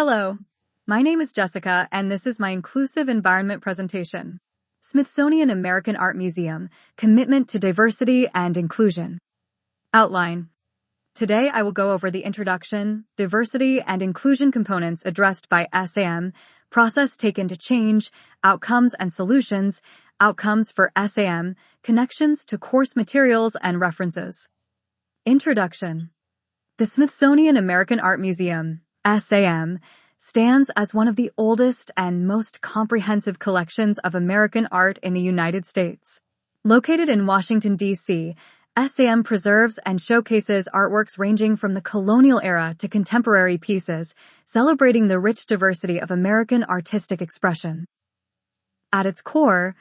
Hello, my name is Jessica, and this is my Inclusive Environment presentation. Smithsonian American Art Museum, Commitment to Diversity and Inclusion. Outline. Today I will go over the introduction, diversity, and inclusion components addressed by SAM, process taken to change, outcomes and solutions, outcomes for SAM, connections to course materials and references. Introduction. The Smithsonian American Art Museum, SAM, stands as one of the oldest and most comprehensive collections of American art in the United States. Located in Washington, D.C., SAM preserves and showcases artworks ranging from the colonial era to contemporary pieces, celebrating the rich diversity of American artistic expression. At its core,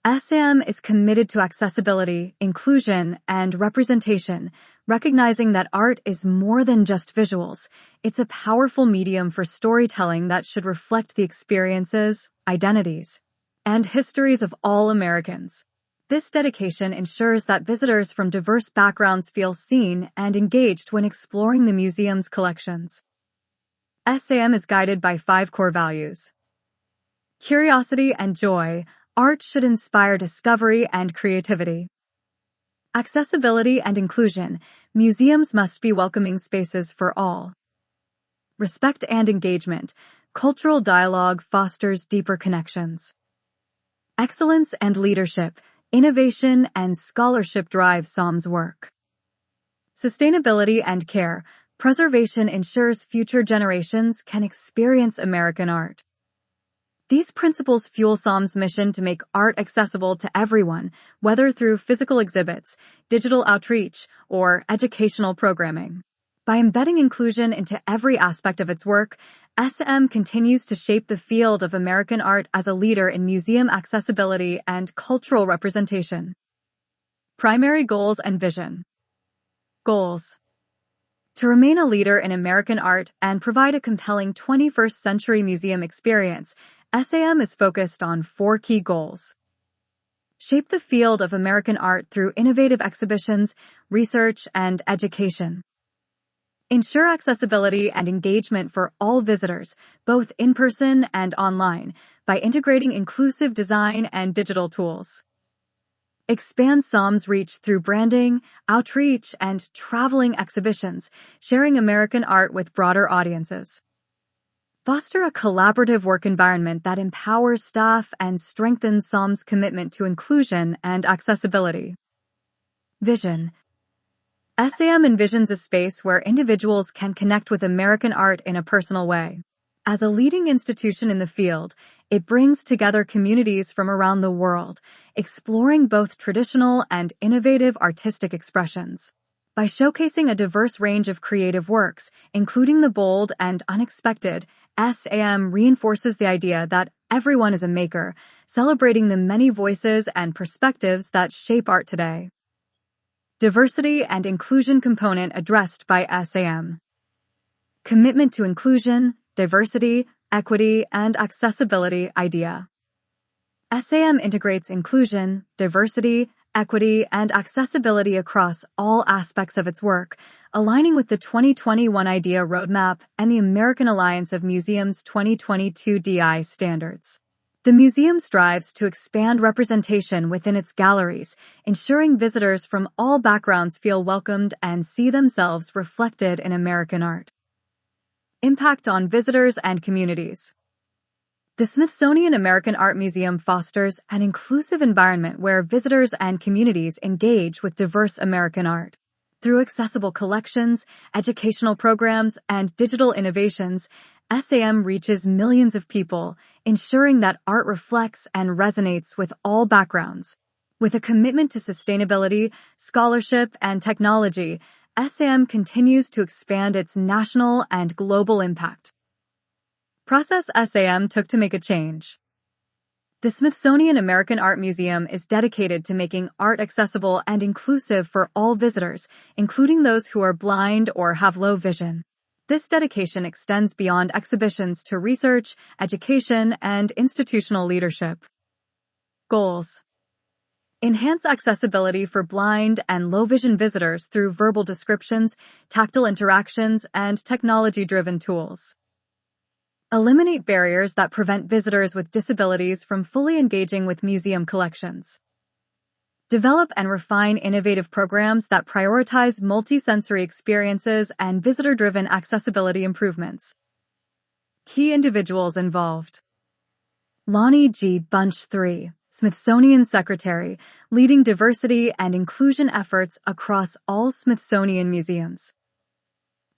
SAM is committed to accessibility, inclusion, and representation, recognizing that art is more than just visuals. It's a powerful medium for storytelling that should reflect the experiences, identities, and histories of all Americans. This dedication ensures that visitors from diverse backgrounds feel seen and engaged when exploring the museum's collections. SAM is guided by 5 core values. Curiosity and joy. Art should inspire discovery and creativity. Accessibility and inclusion. Museums must be welcoming spaces for all. Respect and engagement. Cultural dialogue fosters deeper connections. Excellence and leadership. Innovation and scholarship drive SAM's work. Sustainability and care. Preservation ensures future generations can experience American art. These principles fuel SAM's mission to make art accessible to everyone, whether through physical exhibits, digital outreach, or educational programming. By embedding inclusion into every aspect of its work, SAM continues to shape the field of American art as a leader in museum accessibility and cultural representation. Primary goals and vision. Goals. To remain a leader in American art and provide a compelling 21st century museum experience, SAM is focused on 4 key goals. Shape the field of American art through innovative exhibitions, research, and education. Ensure accessibility and engagement for all visitors, both in person and online, by integrating inclusive design and digital tools. Expand SAM's reach through branding, outreach, and traveling exhibitions, sharing American art with broader audiences. Foster a collaborative work environment that empowers staff and strengthens SAM's commitment to inclusion and accessibility. Vision. SAM envisions a space where individuals can connect with American art in a personal way. As a leading institution in the field, it brings together communities from around the world, exploring both traditional and innovative artistic expressions. By showcasing a diverse range of creative works, including the bold and unexpected, SAM reinforces the idea that everyone is a maker, celebrating the many voices and perspectives that shape art today. Diversity and inclusion component addressed by SAM. Commitment to inclusion, diversity, equity, and accessibility idea. SAM integrates inclusion, diversity, equity, and accessibility across all aspects of its work, aligning with the 2021 IDEA Roadmap and the American Alliance of Museums 2022 DI standards. The museum strives to expand representation within its galleries, ensuring visitors from all backgrounds feel welcomed and see themselves reflected in American art. Impact on visitors and communities. The Smithsonian American Art Museum fosters an inclusive environment where visitors and communities engage with diverse American art. Through accessible collections, educational programs, and digital innovations, SAM reaches millions of people, ensuring that art reflects and resonates with all backgrounds. With a commitment to sustainability, scholarship, and technology, SAM continues to expand its national and global impact. Process SAM took to make a change. The Smithsonian American Art Museum is dedicated to making art accessible and inclusive for all visitors, including those who are blind or have low vision. This dedication extends beyond exhibitions to research, education, and institutional leadership. Goals. Enhance accessibility for blind and low-vision visitors through verbal descriptions, tactile interactions, and technology-driven tools. Eliminate barriers that prevent visitors with disabilities from fully engaging with museum collections. Develop and refine innovative programs that prioritize multisensory experiences and visitor-driven accessibility improvements. Key individuals involved. Lonnie G. Bunch III, Smithsonian Secretary, leading diversity and inclusion efforts across all Smithsonian museums.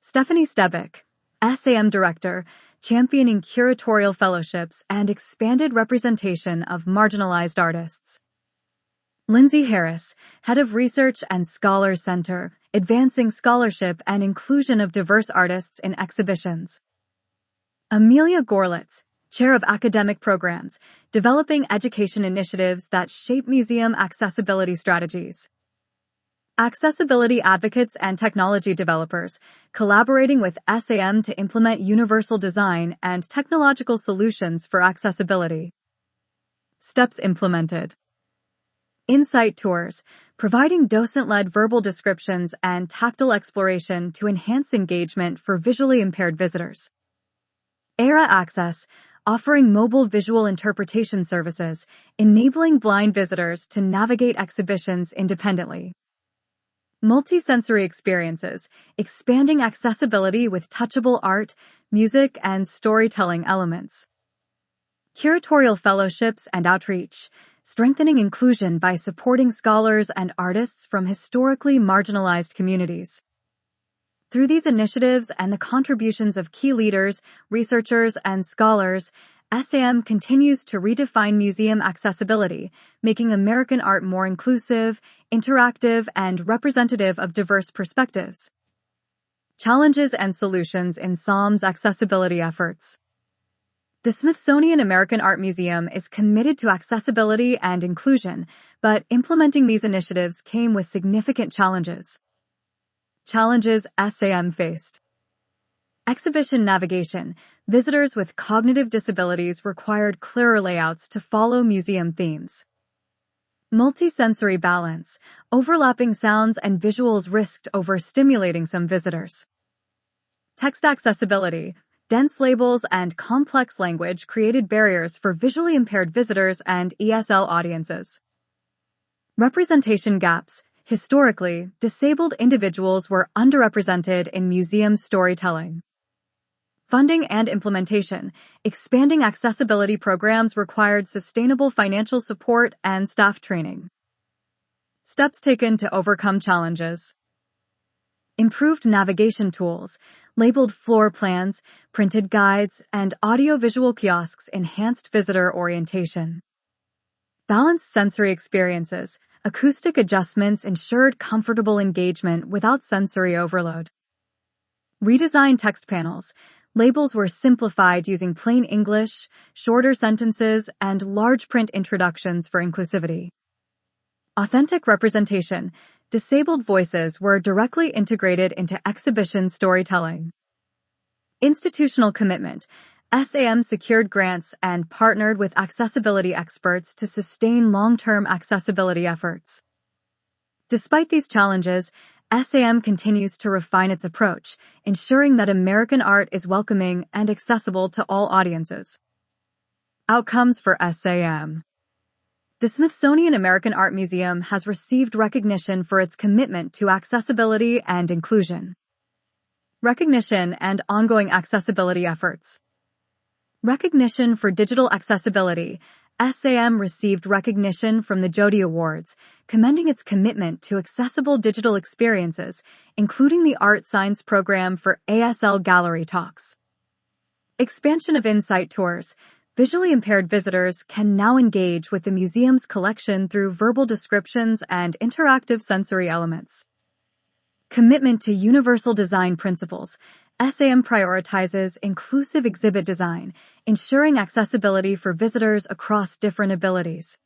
Stephanie Stebick, SAM Director, championing curatorial fellowships and expanded representation of marginalized artists. Lindsay Harris, Head of Research and Scholars Center, advancing scholarship and inclusion of diverse artists in exhibitions. Amelia Gorlitz, Chair of Academic Programs, developing education initiatives that shape museum accessibility strategies. Accessibility advocates and technology developers, collaborating with SAM to implement universal design and technological solutions for accessibility. Steps implemented. Insight tours, providing docent-led verbal descriptions and tactile exploration to enhance engagement for visually impaired visitors. ERA Access, offering mobile visual interpretation services, enabling blind visitors to navigate exhibitions independently. Multisensory experiences, expanding accessibility with touchable art, music, and storytelling elements. Curatorial fellowships and outreach, strengthening inclusion by supporting scholars and artists from historically marginalized communities. Through these initiatives and the contributions of key leaders, researchers, and scholars, SAM continues to redefine museum accessibility, making American art more inclusive, interactive, and representative of diverse perspectives. Challenges and solutions in SAM's accessibility efforts. The Smithsonian American Art Museum is committed to accessibility and inclusion, but implementing these initiatives came with significant challenges. Challenges SAM faced. Exhibition navigation. Visitors with cognitive disabilities required clearer layouts to follow museum themes. Multisensory balance. Overlapping sounds and visuals risked overstimulating some visitors. Text accessibility. Dense labels and complex language created barriers for visually impaired visitors and ESL audiences. Representation gaps. Historically, disabled individuals were underrepresented in museum storytelling. Funding and implementation. Expanding accessibility programs required sustainable financial support and staff training. Steps taken to overcome challenges. Improved navigation tools, labeled floor plans, printed guides, and audio-visual kiosks enhanced visitor orientation. Balanced sensory experiences. Acoustic adjustments ensured comfortable engagement without sensory overload. Redesigned text panels. Labels were simplified using plain English, shorter sentences, and large print introductions for inclusivity. Authentic representation. Disabled voices were directly integrated into exhibition storytelling. Institutional commitment. SAM secured grants and partnered with accessibility experts to sustain long-term accessibility efforts. Despite these challenges, SAM continues to refine its approach, ensuring that American art is welcoming and accessible to all audiences. Outcomes for SAM. The Smithsonian American Art Museum has received recognition for its commitment to accessibility and inclusion. Recognition and ongoing accessibility efforts. Recognition for digital accessibility. SAM received recognition from the Jody Awards, commending its commitment to accessible digital experiences, including the Art Science program for ASL Gallery Talks. Expansion of Insight tours. Visually impaired visitors can now engage with the museum's collection through verbal descriptions and interactive sensory elements. Commitment to universal design principles. SAM prioritizes inclusive exhibit design, ensuring accessibility for visitors across different abilities.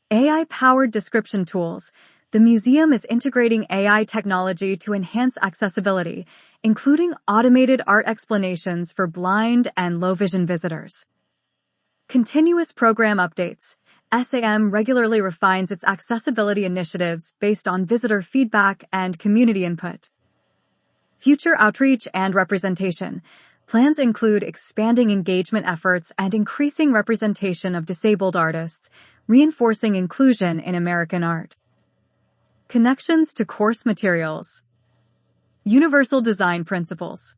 AI-powered description tools. The museum is integrating AI technology to enhance accessibility, including automated art explanations for blind and low-vision visitors. Continuous program updates. SAM regularly refines its accessibility initiatives based on visitor feedback and community input. Future outreach and representation. Plans include expanding engagement efforts and increasing representation of disabled artists, reinforcing inclusion in American art. Connections to course materials. Universal Design Principles.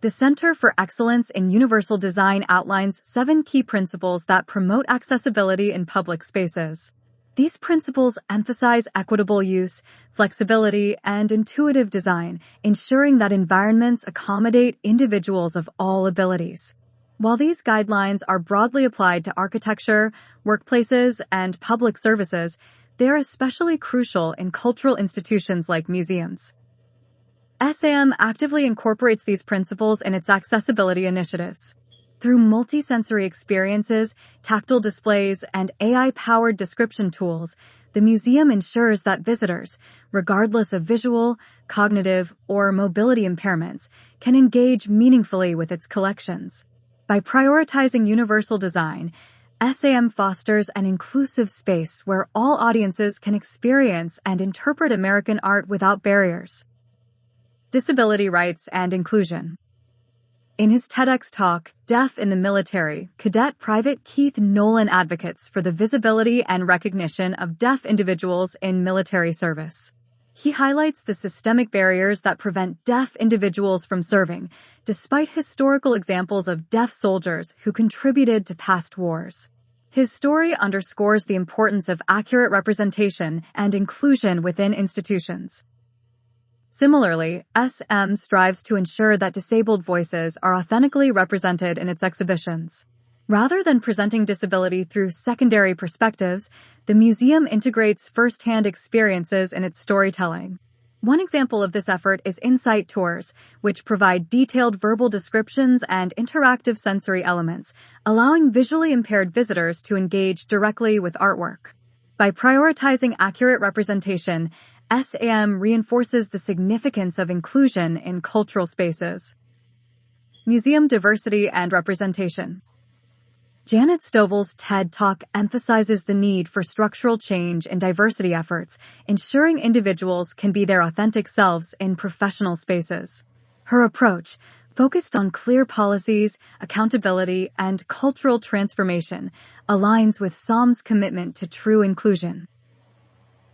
The Center for Excellence in Universal Design outlines 7 key principles that promote accessibility in public spaces. These principles emphasize equitable use, flexibility, and intuitive design, ensuring that environments accommodate individuals of all abilities. While these guidelines are broadly applied to architecture, workplaces, and public services, they are especially crucial in cultural institutions like museums. SAM actively incorporates these principles in its accessibility initiatives. Through multi-sensory experiences, tactile displays, and AI-powered description tools, the museum ensures that visitors, regardless of visual, cognitive, or mobility impairments, can engage meaningfully with its collections. By prioritizing universal design, SAM fosters an inclusive space where all audiences can experience and interpret American art without barriers. Disability Rights and Inclusion. In his TEDx talk, Deaf in the Military, Cadet Private Keith Nolan advocates for the visibility and recognition of deaf individuals in military service. He highlights the systemic barriers that prevent deaf individuals from serving, despite historical examples of deaf soldiers who contributed to past wars. His story underscores the importance of accurate representation and inclusion within institutions. Similarly, SM strives to ensure that disabled voices are authentically represented in its exhibitions. Rather than presenting disability through secondary perspectives, the museum integrates first-hand experiences in its storytelling. One example of this effort is insight tours, which provide detailed verbal descriptions and interactive sensory elements, allowing visually impaired visitors to engage directly with artwork. By prioritizing accurate representation, SAM reinforces the significance of inclusion in cultural spaces. Museum Diversity and Representation. Janet Stovall's TED Talk emphasizes the need for structural change in diversity efforts, ensuring individuals can be their authentic selves in professional spaces. Her approach, focused on clear policies, accountability, and cultural transformation, aligns with SAM's commitment to true inclusion.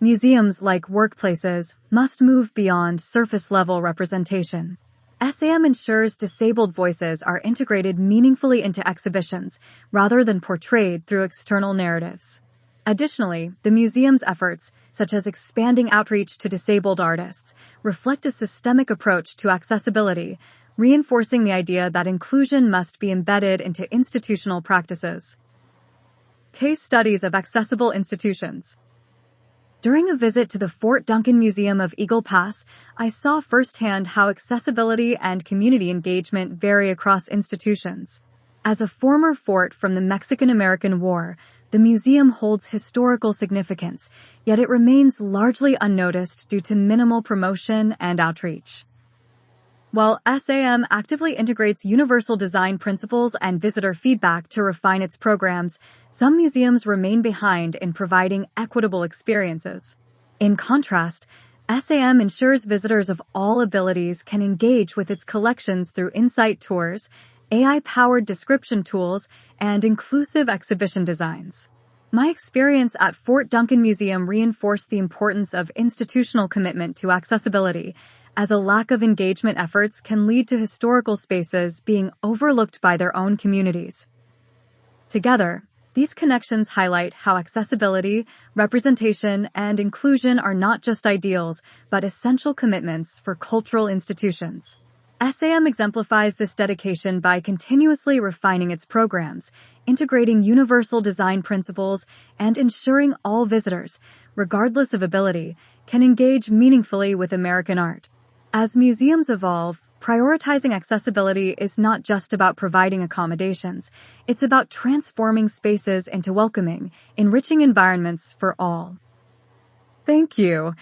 Museums, like workplaces, must move beyond surface-level representation. SAM ensures disabled voices are integrated meaningfully into exhibitions, rather than portrayed through external narratives. Additionally, the museum's efforts, such as expanding outreach to disabled artists, reflect a systemic approach to accessibility, reinforcing the idea that inclusion must be embedded into institutional practices. Case studies of accessible institutions. During a visit to the Fort Duncan Museum of Eagle Pass, I saw firsthand how accessibility and community engagement vary across institutions. As a former fort from the Mexican-American War, the museum holds historical significance, yet it remains largely unnoticed due to minimal promotion and outreach. While SAM actively integrates universal design principles and visitor feedback to refine its programs, some museums remain behind in providing equitable experiences. In contrast, SAM ensures visitors of all abilities can engage with its collections through insight tours, AI-powered description tools, and inclusive exhibition designs. My experience at Fort Duncan Museum reinforced the importance of institutional commitment to accessibility, as a lack of engagement efforts can lead to historical spaces being overlooked by their own communities. Together, these connections highlight how accessibility, representation, and inclusion are not just ideals, but essential commitments for cultural institutions. SAM exemplifies this dedication by continuously refining its programs, integrating universal design principles, and ensuring all visitors, regardless of ability, can engage meaningfully with American art. As museums evolve, prioritizing accessibility is not just about providing accommodations, it's about transforming spaces into welcoming, enriching environments for all. Thank you.